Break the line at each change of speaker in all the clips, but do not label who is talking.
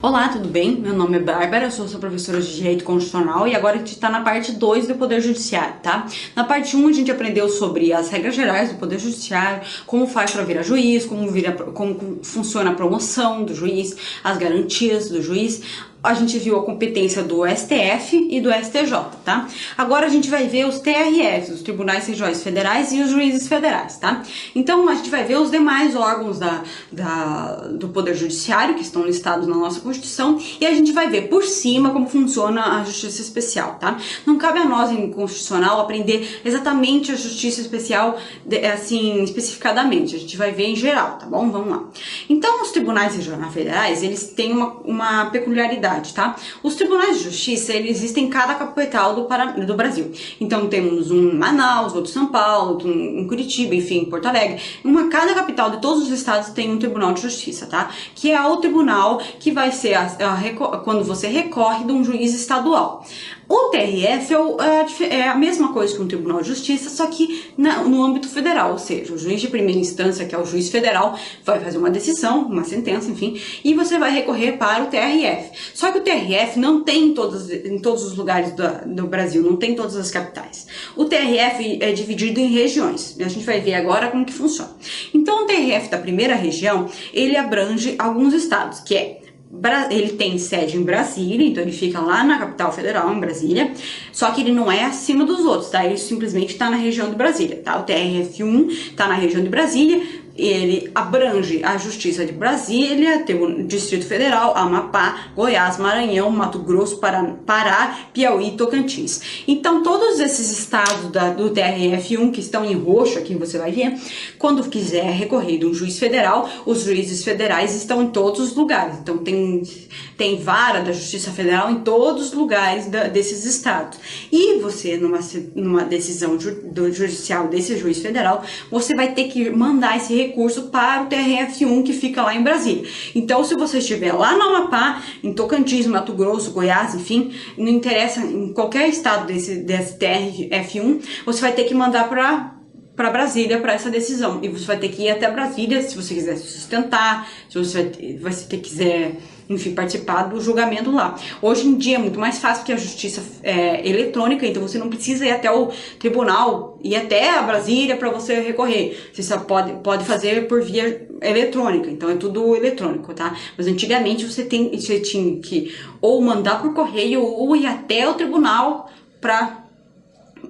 Olá, tudo bem? Meu nome é Bárbara, eu sou sua professora de Direito Constitucional e agora a gente está na parte 2 do Poder Judiciário, tá? Na parte 1 a gente aprendeu sobre as regras gerais do Poder Judiciário, como faz para virar juiz, como funciona a promoção do juiz, as garantias do juiz. A gente viu a competência do STF e do STJ, tá? Agora a gente vai ver os TRFs, os Tribunais Regionais Federais e os Juízes Federais, tá? Então a gente vai ver os demais órgãos do Poder Judiciário que estão listados na nossa Constituição e a gente vai ver por cima como funciona a Justiça Especial, tá? Não cabe a nós em Constitucional aprender exatamente a Justiça Especial, assim, especificadamente. A gente vai ver em geral, tá bom? Vamos lá. Então os Tribunais Regionais Federais, eles têm uma peculiaridade, tá? Os tribunais de justiça, eles existem em cada capital do Brasil. Então temos um em Manaus, outro em São Paulo, outro em Curitiba, enfim, em Porto Alegre. Cada capital de todos os estados tem um tribunal de justiça, tá? Que é o tribunal que vai ser quando você recorre de um juiz estadual. O TRF é a mesma coisa que um tribunal de justiça, só que no âmbito federal, ou seja, o juiz de primeira instância, que é o juiz federal, vai fazer uma decisão, uma sentença, enfim, e você vai recorrer para o TRF. Só que o TRF não tem em todos os lugares do Brasil, não tem em todas as capitais. O TRF é dividido em regiões, e a gente vai ver agora como que funciona. Então o TRF da primeira região, ele abrange alguns estados, ele tem sede em Brasília, então ele fica lá na capital federal, em Brasília, só que ele não é acima dos outros, tá? Ele simplesmente está na região de Brasília, tá? O TRF1 está na região de Brasília, ele abrange a Justiça de Brasília, tem o Distrito Federal, Amapá, Goiás, Maranhão, Mato Grosso, Pará, Piauí e Tocantins. Então, todos esses estados do TRF1 que estão em roxo, aqui você vai ver, quando quiser recorrer de um juiz federal, os juízes federais estão em todos os lugares. Então, tem vara da Justiça Federal em todos os lugares desses estados. E você, numa decisão judicial desse juiz federal, você vai ter que mandar esse recurso para o TRF1 que fica lá em Brasília. Então, se você estiver lá no Amapá, em Tocantins, Mato Grosso, Goiás, enfim, não interessa, em qualquer estado desse TRF1, você vai ter que mandar para Brasília para essa decisão. E você vai ter que ir até Brasília se você quiser se sustentar, se você quiser, enfim, participar do julgamento lá. Hoje em dia é muito mais fácil porque a justiça é eletrônica, então você não precisa ir até o tribunal, ir até a Brasília para você recorrer. Você só pode fazer por via eletrônica, então é tudo eletrônico, tá? Mas antigamente você tinha que ou mandar por correio ou ir até o tribunal para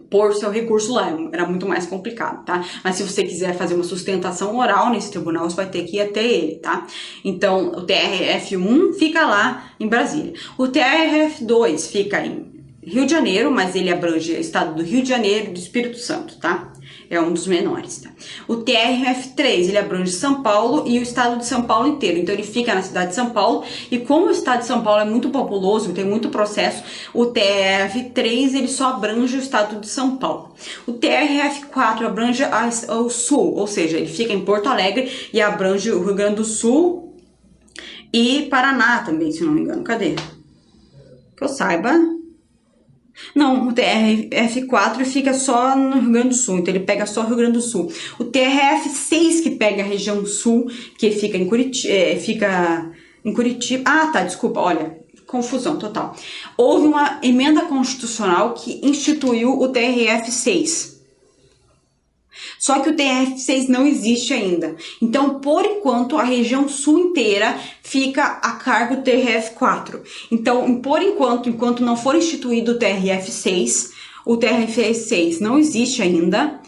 pôr seu recurso lá, era muito mais complicado, tá? Mas se você quiser fazer uma sustentação oral nesse tribunal, você vai ter que ir até ele, tá? Então, o TRF1 fica lá em Brasília. O TRF2 fica em Rio de Janeiro, mas ele abrange o estado do Rio de Janeiro e do Espírito Santo, tá? É um dos menores, tá? O TRF3, ele abrange São Paulo e o estado de São Paulo inteiro. Então, ele fica na cidade de São Paulo. E como o estado de São Paulo é muito populoso, tem muito processo, o TRF3, ele só abrange o estado de São Paulo. O TRF4 abrange o sul, ou seja, ele fica em Porto Alegre e abrange o Rio Grande do Sul e Paraná também, se não me engano. Cadê? Que eu saiba. Não, o TRF4 fica só no Rio Grande do Sul, então ele pega só o Rio Grande do Sul. O TRF6 que pega a região sul, que fica em Curitiba. Ah, tá, desculpa, olha, confusão total. Houve uma emenda constitucional que instituiu o TRF6. Só que o TRF6 não existe ainda. Então, por enquanto, a região sul inteira fica a cargo do TRF4. Então, por enquanto não for instituído o TRF6 não existe ainda.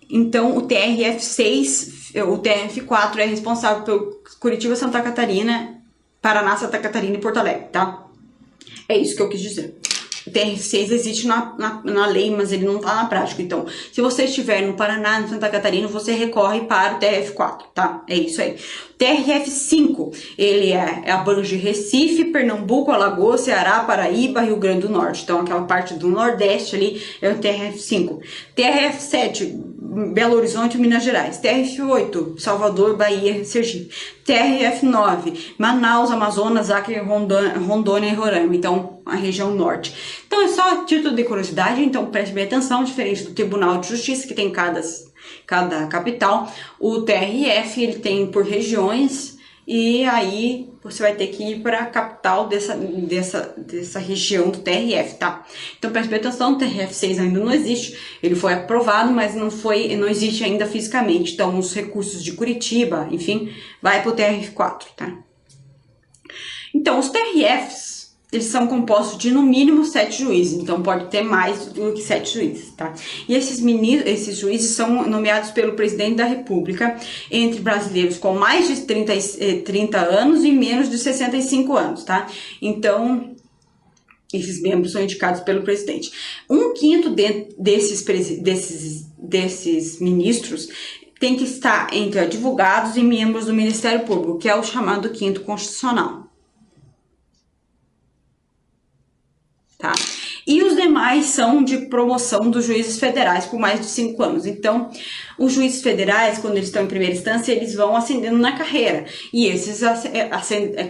Então, o TRF4 é responsável por Curitiba, Santa Catarina, Paraná, Santa Catarina e Porto Alegre, tá? É isso que eu quis dizer. O TRF6 existe na lei, mas ele não está na prática. Então, se você estiver no Paraná, no Santa Catarina, você recorre para o TRF4, tá? É isso aí. O TRF5, ele abrange Recife, Pernambuco, Alagoas, Ceará, Paraíba, Rio Grande do Norte. Então, aquela parte do Nordeste ali é o TRF5. TRF7, Belo Horizonte, Minas Gerais. TRF8, Salvador, Bahia, Sergipe. TRF9, Manaus, Amazonas, Acre, Rondônia e Roraima. Então, a região norte. Então, é só título de curiosidade, então preste bem atenção, diferente do Tribunal de Justiça, que tem cada capital, o TRF, ele tem por regiões e aí você vai ter que ir para a capital dessa região do TRF, tá? Então preste atenção, o TRF6 ainda não existe, ele foi aprovado, mas não existe ainda fisicamente. Então os recursos de Curitiba, enfim, vai para o TRF4, tá? Então os TRFs, eles são compostos de no mínimo 7 juízes, então pode ter mais do que 7 juízes, tá? E esses juízes são nomeados pelo presidente da República entre brasileiros com mais de 30 anos e menos de 65 anos, tá? Então, esses membros são indicados pelo presidente. 1/5 desses ministros tem que estar entre advogados e membros do Ministério Público, que é o chamado quinto constitucional. Tá? E os demais são de promoção dos juízes federais por mais de 5 anos. Então, os juízes federais, quando eles estão em primeira instância, eles vão ascendendo na carreira. E esses,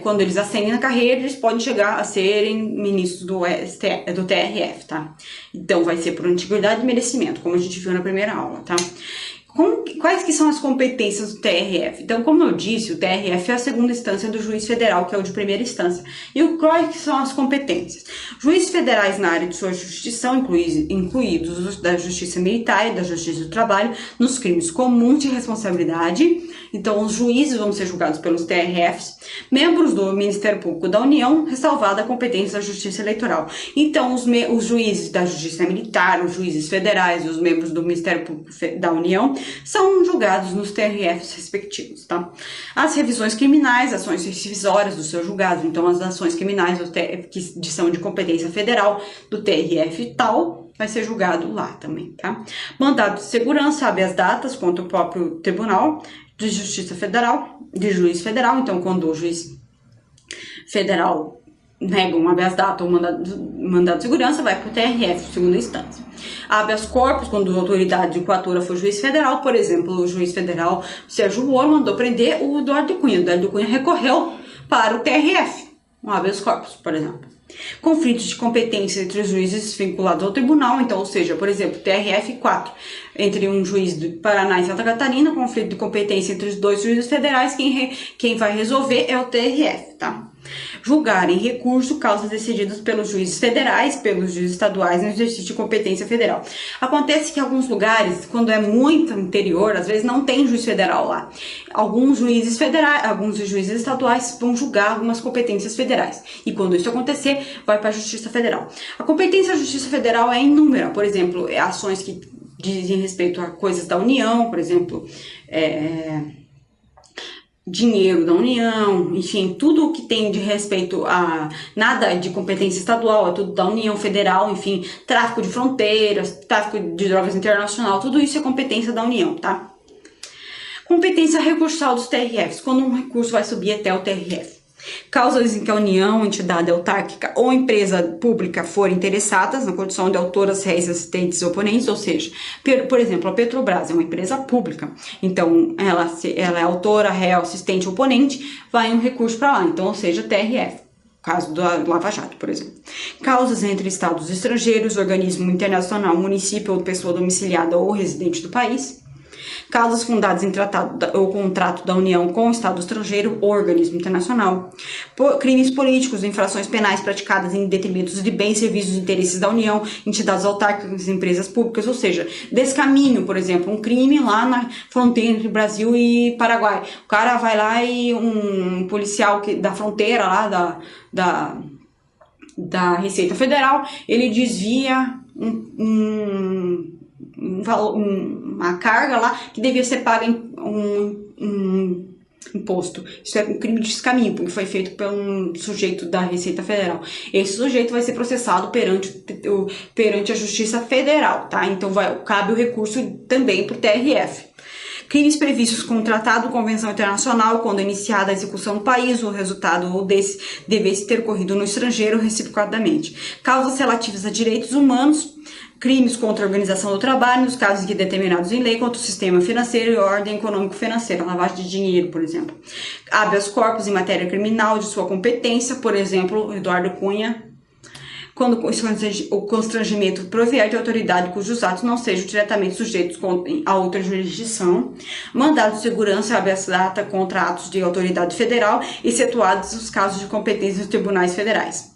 quando eles ascendem na carreira, eles podem chegar a serem ministros do TRF, tá? Então, vai ser por antiguidade e merecimento, como a gente viu na primeira aula, tá? Quais que são as competências do TRF? Então, como eu disse, o TRF é a segunda instância do juiz federal, que é o de primeira instância. E quais que são as competências? Juízes federais na área de sua jurisdição, incluídos os da Justiça Militar e da Justiça do Trabalho, nos crimes comuns de responsabilidade. Então, os juízes vão ser julgados pelos TRFs. Membros do Ministério Público da União, ressalvada a competência da Justiça Eleitoral. Então, os juízes da Justiça Militar, os juízes federais e os membros do Ministério Público da União são julgados nos TRFs respectivos, tá? As revisões criminais, ações revisórias do seu julgado, então as ações criminais que são de competência federal do TRF tal, vai ser julgado lá também, tá? Mandado de segurança, habeas datas contra o próprio Tribunal de Justiça Federal, de juiz federal, então quando o juiz federal nega um habeas data ou mandado de segurança, vai para o TRF, segunda instância. Habeas corpus, quando a autoridade coatora for juiz federal, por exemplo, o juiz federal Sérgio Moro mandou prender o Eduardo Cunha. O Eduardo Cunha recorreu para o TRF, um habeas corpus, por exemplo. Conflitos de competência entre os juízes vinculados ao tribunal, então, ou seja, por exemplo, TRF 4, entre um juiz do Paraná e Santa Catarina, conflito de competência entre os dois juízes federais, quem vai resolver é o TRF, tá? Julgar em recurso causas decididas pelos juízes federais, pelos juízes estaduais no exercício de competência federal. Acontece que em alguns lugares, quando é muito interior, às vezes não tem juiz federal lá. Alguns juízes federais, alguns juízes estaduais vão julgar algumas competências federais. E quando isso acontecer, vai para a Justiça Federal. A competência da Justiça Federal é inúmera, por exemplo, ações que dizem respeito a coisas da União, por exemplo, dinheiro da União, enfim, tudo que tem de respeito a nada de competência estadual, é tudo da União Federal, enfim, tráfico de fronteiras, tráfico de drogas internacional, tudo isso é competência da União, tá? Competência recursal dos TRFs, quando um recurso vai subir até o TRF. Causas em que a União, entidade autárquica ou empresa pública forem interessadas na condição de autoras, réis, assistentes e oponentes, ou seja, por exemplo, a Petrobras é uma empresa pública, então ela é autora, réu, assistente ou oponente, vai um recurso para lá, então, ou seja, TRF. Caso do Lava Jato, por exemplo. Causas entre estados estrangeiros, organismo internacional, município ou pessoa domiciliada ou residente do país. Casos fundados em tratado ou contrato da União com o Estado estrangeiro ou organismo internacional. Crimes políticos, infrações penais praticadas em detrimento de bens, serviços e interesses da União, entidades autárquicas e empresas públicas, ou seja, descaminho, por exemplo, um crime lá na fronteira entre Brasil e Paraguai. O cara vai lá e um policial da fronteira lá da Receita Federal, ele desvia uma carga lá que devia ser paga em um imposto. Isso é um crime de descaminho, porque foi feito por um sujeito da Receita Federal. Esse sujeito vai ser processado perante a Justiça Federal, tá? Então cabe o recurso também para o TRF. Crimes previstos com tratado ou convenção internacional, quando iniciada a execução no país, o resultado desse devesse ter ocorrido no estrangeiro reciprocadamente. Causas relativas a direitos humanos, crimes contra a organização do trabalho, nos casos que determinados em lei, contra o sistema financeiro e ordem econômico-financeira, lavagem de dinheiro, por exemplo. Habeas corpus em matéria criminal de sua competência, por exemplo, Eduardo Cunha, quando o constrangimento provier de autoridade cujos atos não sejam diretamente sujeitos a outra jurisdição, mandado de segurança habeas data contra atos de autoridade federal, excetuados os casos de competência dos tribunais federais.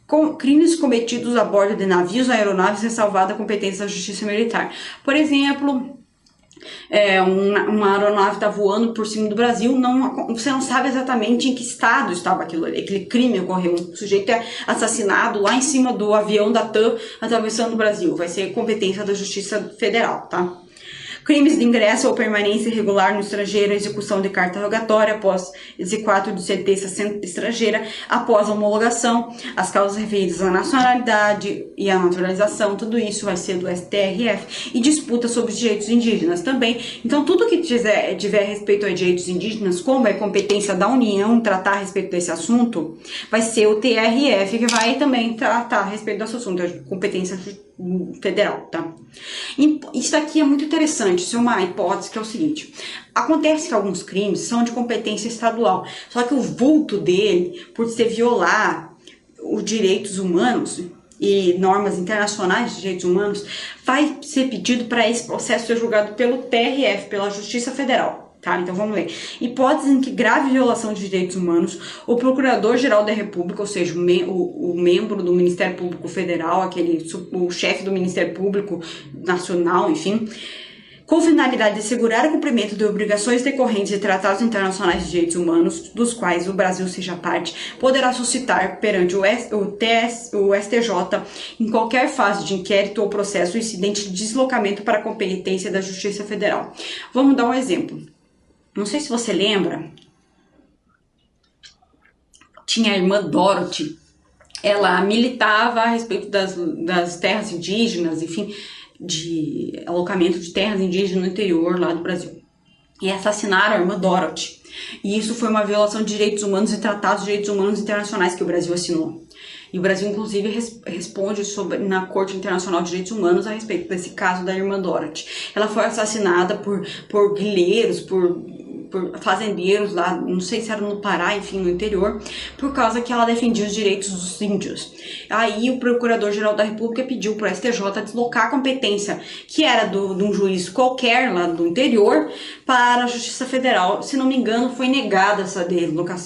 Com crimes cometidos a bordo de navios, aeronaves, ressalvada a competência da justiça militar. Por exemplo, uma aeronave está voando por cima do Brasil, você não sabe exatamente em que estado estava aquele crime ocorreu. Um sujeito é assassinado lá em cima do avião da TAM atravessando o Brasil. Vai ser competência da Justiça Federal, tá? Crimes de ingresso ou permanência irregular no estrangeiro, execução de carta rogatória após exequatur de sentença estrangeira, após a homologação, as causas referidas à nacionalidade e à naturalização, tudo isso vai ser do STRF, e disputa sobre os direitos indígenas também. Então, tudo que tiver respeito aos direitos indígenas, como é competência da União tratar a respeito desse assunto, vai ser o TRF que vai também tratar a respeito desse assunto, é competência federal, tá? Isso aqui é muito interessante, isso é uma hipótese que é o seguinte: acontece que alguns crimes são de competência estadual, só que o vulto dele, por se violar os direitos humanos e normas internacionais de direitos humanos, vai ser pedido para esse processo ser julgado pelo TRF, pela Justiça Federal. Tá, então vamos ler. Hipótese em que grave violação de direitos humanos, o Procurador-Geral da República, ou seja, o membro do Ministério Público Federal, o chefe do Ministério Público Nacional, enfim, com finalidade de assegurar o cumprimento de obrigações decorrentes de tratados internacionais de direitos humanos, dos quais o Brasil seja parte, poderá suscitar perante o STJ, em qualquer fase de inquérito ou processo, incidente de deslocamento para a competência da Justiça Federal. Vamos dar um exemplo. Não sei se você lembra, tinha a irmã Dorothy, ela militava a respeito das terras indígenas, enfim, de alocamento de terras indígenas no interior lá do Brasil. E assassinaram a irmã Dorothy. E isso foi uma violação de direitos humanos e tratados de direitos humanos internacionais que o Brasil assinou. E o Brasil, inclusive, responde na Corte Internacional de Direitos Humanos a respeito desse caso da irmã Dorothy. Ela foi assassinada por guerrilheiros, por fazendeiros lá, não sei se era no Pará, enfim, no interior, por causa que ela defendia os direitos dos índios. Aí o Procurador-Geral da República pediu para o STJ deslocar a competência, que era de um juiz qualquer lá do interior, para a Justiça Federal. Se não me engano, foi negada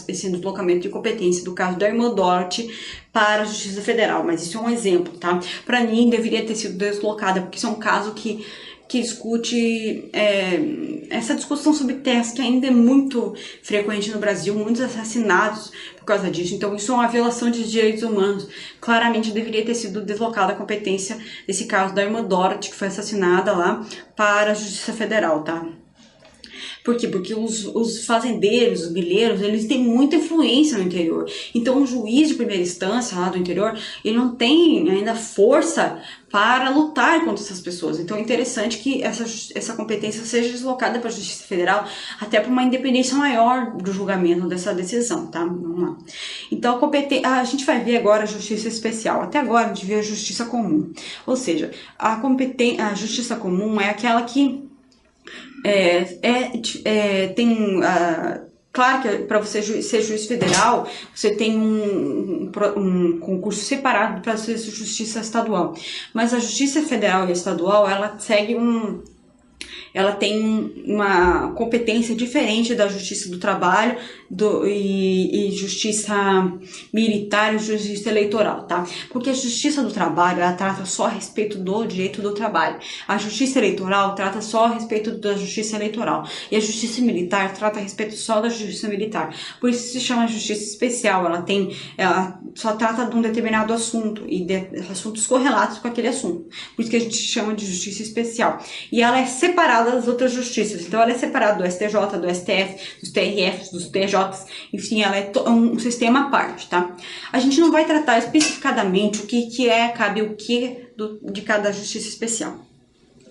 esse deslocamento de competência do caso da irmã Dorothy para a Justiça Federal, mas isso é um exemplo, tá? Para mim, deveria ter sido deslocada, porque isso é um caso que discute essa discussão sobre terras que ainda é muito frequente no Brasil, muitos assassinatos por causa disso. Então isso é uma violação de direitos humanos. Claramente deveria ter sido deslocada a competência desse caso da irmã Dorothy, que foi assassinada lá, para a Justiça Federal, tá? Por quê? Porque os fazendeiros, os grileiros, eles têm muita influência no interior. Então, o juiz de primeira instância lá do interior, ele não tem ainda força para lutar contra essas pessoas. Então, é interessante que essa competência seja deslocada para a Justiça Federal, até para uma independência maior do julgamento dessa decisão, tá? Vamos lá. Então, a gente vai ver agora a Justiça Especial. Até agora, a gente viu a Justiça Comum. Ou seja, a Justiça Comum é aquela que claro que para você ser juiz federal, você tem um concurso separado para ser justiça estadual. Mas a Justiça Federal e Estadual, ela tem uma competência diferente da Justiça do Trabalho e Justiça Militar e Justiça Eleitoral, tá? Porque a Justiça do Trabalho, ela trata só a respeito do direito do trabalho. A Justiça Eleitoral trata só a respeito da Justiça Eleitoral. E a Justiça Militar trata a respeito só da Justiça Militar. Por isso se chama Justiça Especial. Ela só trata de um determinado assunto e de assuntos correlatos com aquele assunto. Por isso que a gente chama de Justiça Especial. E ela é separada das outras justiças. Então ela é separada do STJ, do STF, dos TRFs, dos TJs, enfim, ela é um sistema à parte, tá? A gente não vai tratar especificadamente cabe o que de cada justiça especial.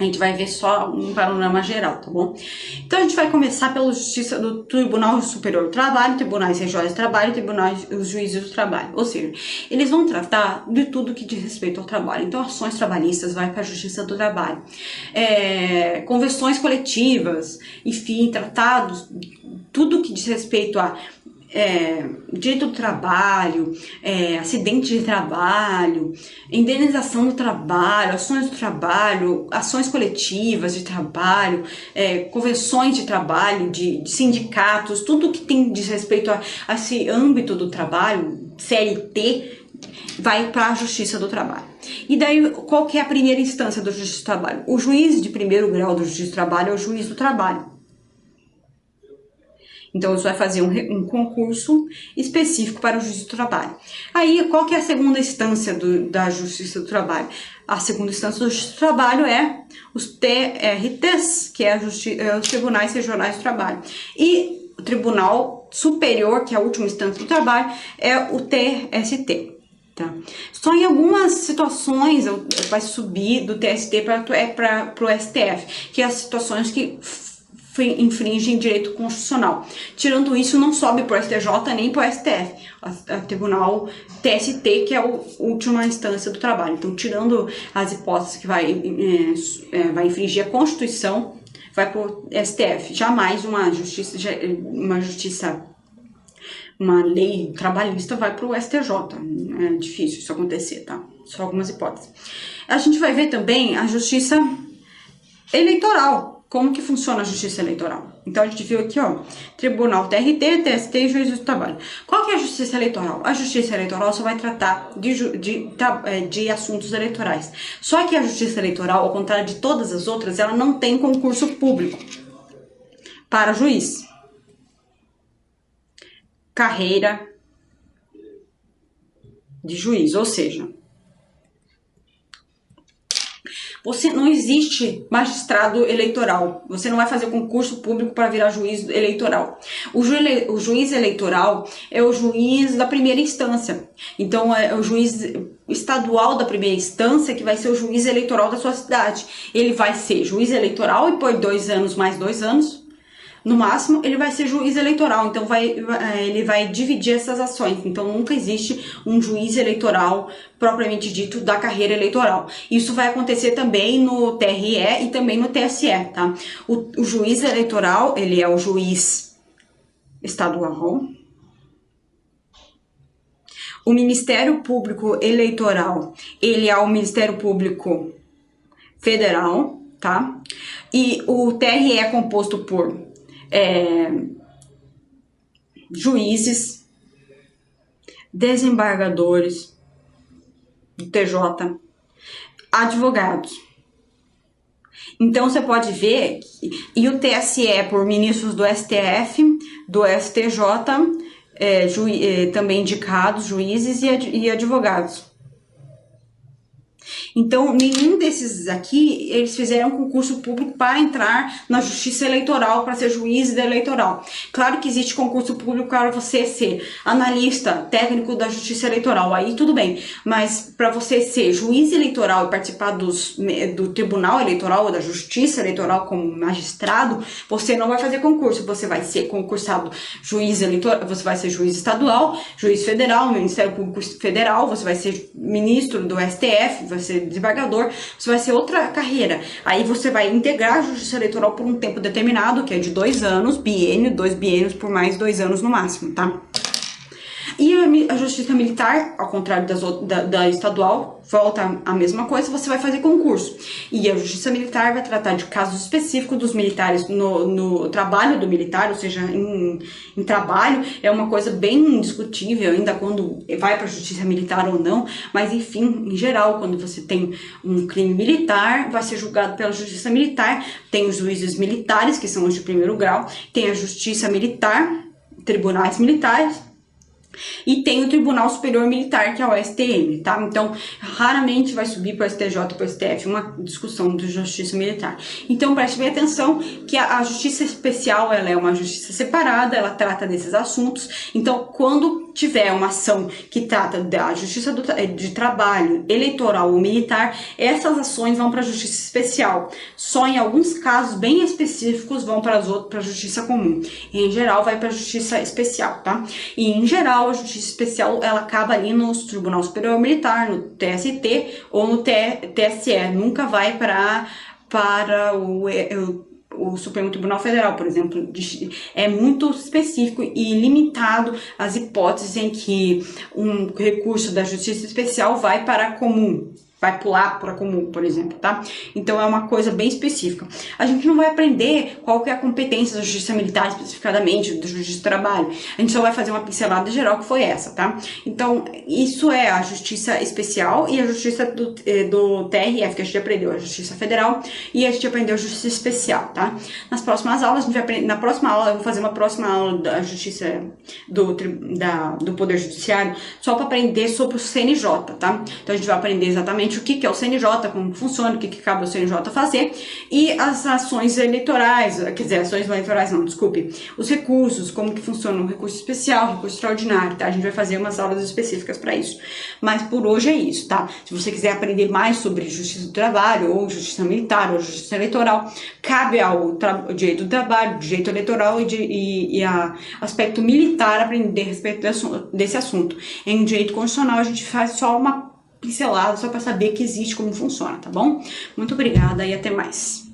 A gente vai ver só um panorama geral, tá bom? Então a gente vai começar pela justiça do Tribunal Superior do Trabalho, Tribunais Regionais do Trabalho, Os Juízes do Trabalho. Ou seja, eles vão tratar de tudo que diz respeito ao trabalho. Então, ações trabalhistas vai para a Justiça do Trabalho. Convenções coletivas, enfim, tratados, tudo que diz respeito a direito do trabalho, acidente de trabalho, indenização do trabalho, ações do trabalho, ações coletivas de trabalho, convenções de trabalho, de sindicatos, tudo que tem diz respeito a esse âmbito do trabalho, CLT, vai para a Justiça do Trabalho. E daí, qual que é a primeira instância da Justiça do Trabalho? O juiz de primeiro grau da Justiça do Trabalho é o juiz do trabalho. Então, você vai fazer um concurso específico para o juiz do trabalho. Aí, qual que é a segunda instância da Justiça do Trabalho? A segunda instância da Justiça do Trabalho é os TRTs, que é os Tribunais Regionais do Trabalho. E o Tribunal Superior, que é a última instância do trabalho, é o TST. Tá? Só em algumas situações vai subir do TST para o STF, que é as situações que infringem direito constitucional. Tirando isso, não sobe para o STJ nem para o STF, o Tribunal TST, que é a última instância do trabalho. Então, tirando as hipóteses que vai infringir a Constituição, vai para o STF. Jamais uma lei trabalhista vai para o STJ. É difícil isso acontecer, tá? Só algumas hipóteses. A gente vai ver também a justiça eleitoral. Como que funciona a justiça eleitoral? Então, a gente viu aqui, ó, Tribunal TRT, TST e Juiz do Trabalho. Qual que é a justiça eleitoral? A justiça eleitoral só vai tratar de assuntos eleitorais. Só que a justiça eleitoral, ao contrário de todas as outras, ela não tem concurso público para juiz. Carreira de juiz, ou seja, não existe magistrado eleitoral. Você não vai fazer concurso público para virar juiz eleitoral. O juiz eleitoral é o juiz da primeira instância. Então, é o juiz estadual da primeira instância que vai ser o juiz eleitoral da sua cidade. Ele vai ser juiz eleitoral e por 2 anos mais 2 anos, no máximo, ele vai ser juiz eleitoral, então ele vai dividir essas ações. Então, nunca existe um juiz eleitoral propriamente dito da carreira eleitoral. Isso vai acontecer também no TRE e também no TSE, tá? O juiz eleitoral, ele é o juiz estadual. O Ministério Público Eleitoral, ele é o Ministério Público Federal, tá? E o TRE é composto por juízes, desembargadores do TJ, advogados. Então, você pode ver e o TSE por ministros do STF, do STJ, também indicados, juízes e advogados. Então, nenhum desses aqui, eles fizeram concurso público para entrar na justiça eleitoral, para ser juiz eleitoral. Claro que existe concurso público para você ser analista técnico da justiça eleitoral, aí tudo bem. Mas para você ser juiz eleitoral e participar do tribunal eleitoral ou da justiça eleitoral como magistrado, você não vai fazer concurso. Você vai ser concursado juiz eleitoral, você vai ser juiz estadual, juiz federal, Ministério Público Federal, você vai ser ministro do STF, vai ser desembargador, você vai ser outra carreira. Aí você vai integrar a justiça eleitoral por um tempo determinado, que é de 2 anos, biênio, 2 biênios por mais 2 anos no máximo, tá? E a justiça militar, ao contrário da estadual, volta a mesma coisa, você vai fazer concurso. E a justiça militar vai tratar de casos específicos dos militares no trabalho do militar, ou seja, em trabalho, é uma coisa bem discutível ainda quando vai para a justiça militar ou não, mas enfim, em geral, quando você tem um crime militar, vai ser julgado pela justiça militar, tem os juízes militares, que são os de primeiro grau, tem a justiça militar, tribunais militares, e tem o Tribunal Superior Militar, que é o STM, tá? Então, raramente vai subir para o STJ ou para o STF uma discussão de justiça militar. Então, preste bem atenção que a justiça especial, ela é uma justiça separada, ela trata desses assuntos. Então, quando tiver uma ação que trata da justiça de trabalho, eleitoral ou militar, essas ações vão para a justiça especial. Só em alguns casos bem específicos vão para a justiça comum. Em geral, vai para a justiça especial, tá? E, em geral, a justiça especial, ela acaba ali no Tribunal Superior Militar, no TST ou no TSE. Nunca vai para o Supremo Tribunal Federal, por exemplo, é muito específico e limitado às hipóteses em que um recurso da justiça especial vai para a comum. Vai pular para comum, por exemplo, tá? Então é uma coisa bem específica. A gente não vai aprender qual que é a competência da justiça militar especificadamente, da justiça do trabalho. A gente só vai fazer uma pincelada geral que foi essa, tá? Então, isso é a justiça especial e a justiça do TRF, que a gente aprendeu, a justiça federal, e a gente aprendeu a justiça especial, tá? Nas próximas aulas, a gente vai aprender, na próxima aula, eu vou fazer uma próxima aula da justiça do Poder Judiciário, só para aprender sobre o CNJ, tá? Então a gente vai aprender exatamente o que é o CNJ, como funciona, o que cabe ao CNJ fazer, e as ações eleitorais, quer dizer, ações eleitorais não, desculpe, os recursos, como que funciona o recurso especial, o recurso extraordinário, tá? A gente vai fazer umas aulas específicas para isso. Mas por hoje é isso, tá? Se você quiser aprender mais sobre justiça do trabalho, ou justiça militar, ou justiça eleitoral, cabe ao direito do trabalho, direito eleitoral e a aspecto militar aprender a respeito desse assunto. Em direito constitucional, a gente faz só uma pincelada, só para saber que existe, como funciona, tá bom? Muito obrigada e até mais.